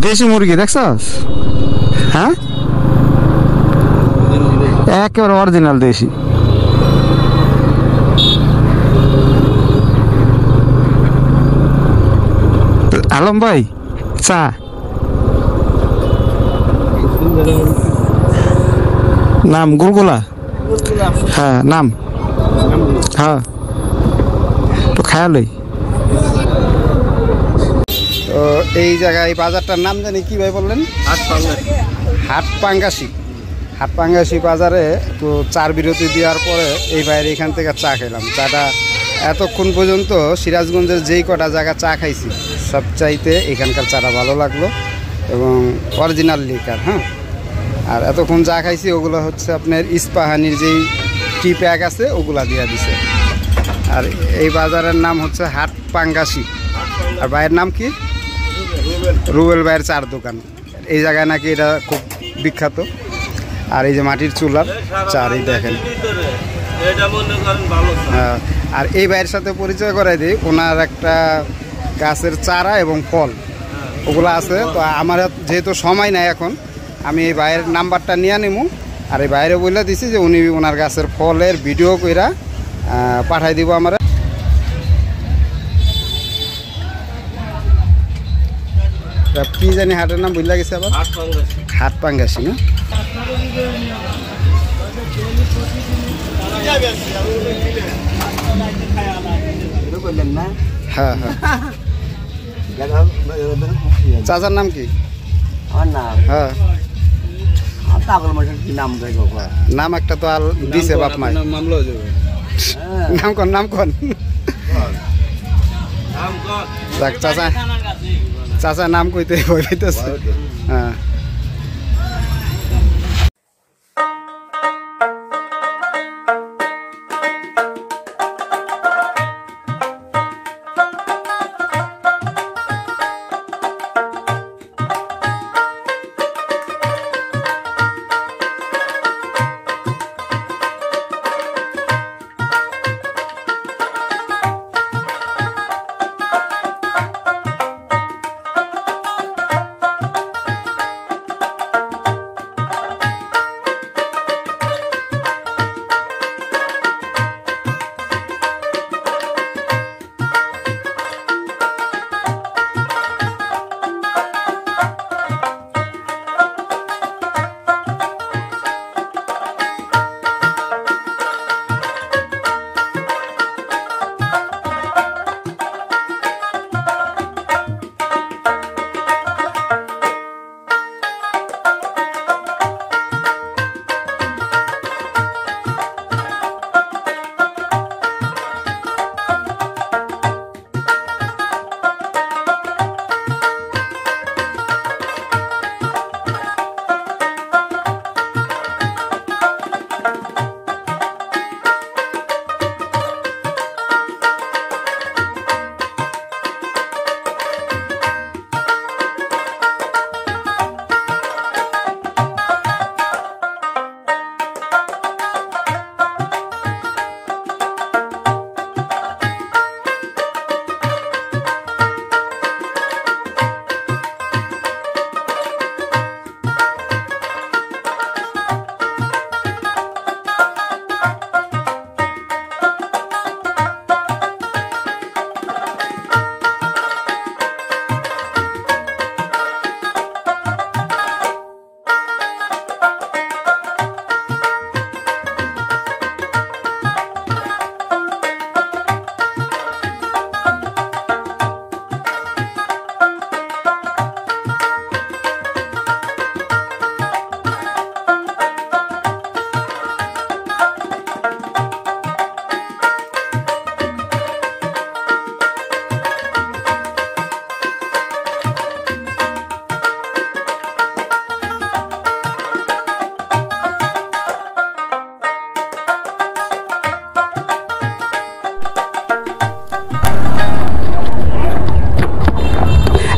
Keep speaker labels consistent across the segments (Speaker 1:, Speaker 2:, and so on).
Speaker 1: দেশি মুরগি দেখছস? হ্যাঁ, একেবারে অরিজিনাল দেশি। আলম ভাই চা, নাম গুলগুলা। হ্যাঁ নাম, হ্যাঁ তো খেয়ালই। তো এই জায়গায় বাজারটার নাম জানি কি ভাই বললেন? হাটপাঙ্গাসি। হাটপাঙ্গাসি বাজারে তো চার বিরতি দেওয়ার পরে এই বাইরে এখান থেকে চা খেলাম। চাটা এতক্ষণ পর্যন্ত সিরাজগঞ্জের যেই কটা জায়গা চা খাইছি সবচাইতে এখানকার চাটা ভালো লাগলো এবং অরিজিনাল লিকার। হ্যাঁ, আর এতক্ষণ চা খাইছি ওগুলো হচ্ছে আপনার ইস্পাহানির যেই টি প্যাক আছে ওগুলা দিয়ে দিছে। আর এই বাজারের নাম হচ্ছে হাটপাঙ্গাসি। আর ভাইয়ের নাম কি? রুবেল ভাইয়ের চার দোকান। এই জায়গায় নাকি এটা খুব বিখ্যাত। আর এই যে মাটির চুলার চার, এই দেখেন। আর এই ভাইয়ের সাথে পরিচয় করাই দিই, ওনার একটা গাছের চারা এবং ফল ওগুলো আছে। তো আমার যেহেতু সময় নাই এখন, আমি এই ভাইয়ের নাম্বারটা নিয়ে নেবো। আর এই বাইরে বলে দিছি যে উনি ওনার গাছের ফলের ভিডিও কইরা পাঠাই দিব আমার। কি জানি হাটের নাম বুঝলা গেছে আবার? হাটপাঙ্গাসি না? হ্যাঁ হ্যাঁ। চাচার নাম কি? হ্যাঁ, নাম একটা তো আর দিছে বাপ মাই। নাম কোন? নাম কোন? চাচা, চাচা নাম কইতে ভয় পাইতেছে। হ্যাঁ,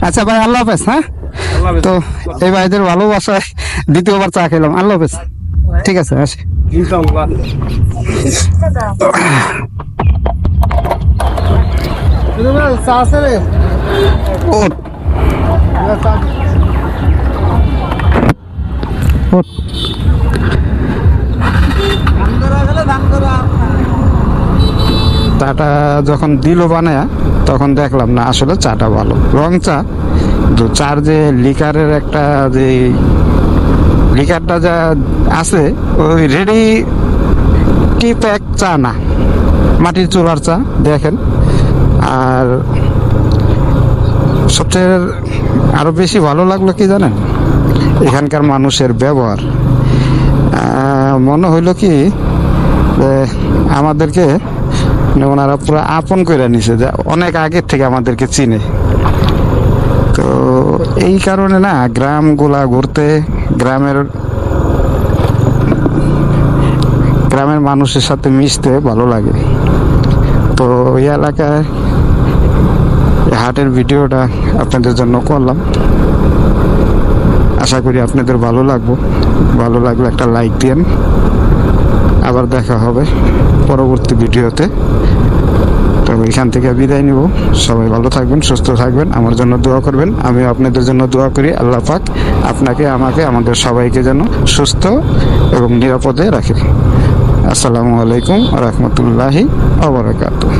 Speaker 1: আচ্ছা ভাই, আল্লাহ হাফেজ। হ্যাঁ, তো এই ভাইদের ভালোবাসায় দ্বিতীয়বার চা খেলাম। আল্লাহ হাফেজ। ঠিক আছে, আসি। চা আছে রে। চাটা যখন দিল বানায় তখন দেখলাম না আসলে চাটা ভালো, রং চা তো চার যে লিকারের একটা যে লিকারটা যা আছে ওই রেডি টি প্যাক চা না, মাটির চুলার চা দেখেন। আর সবচেয়ে আরো বেশি ভালো লাগলো কি জানেন, এখানকার মানুষের ব্যবহার। মনে হইলো কি আমাদেরকে ওনারা পুরো আপন করে নিছে, যে অনেক আগের থেকে আমাদেরকে চিনে। তো এই কারণে না গ্রামগুলা ঘুরতে, গ্রামের মানুষের সাথে মিশতে ভালো লাগে। তো এই এলাকায় হাটের ভিডিওটা আপনাদের জন্য করলাম, আশা করি আপনাদের ভালো লাগলে একটা লাইক দিন। আবার দেখা হবে পরবর্তী ভিডিওতে। তো এখান থেকে বিদায় নিব। সবাই ভালো থাকবেন, সুস্থ থাকবেন, আমার জন্য দোয়া করবেন, আমি আপনাদের জন্য দোয়া করি। আল্লাহ পাক আপনাকে, আমাকে, আমাদের সবাইকে যেন সুস্থ এবং নিরাপদে রাখে। আসসালামু আলাইকুম ওয়া রাহমাতুল্লাহি ওয়া বারাকাতুহু।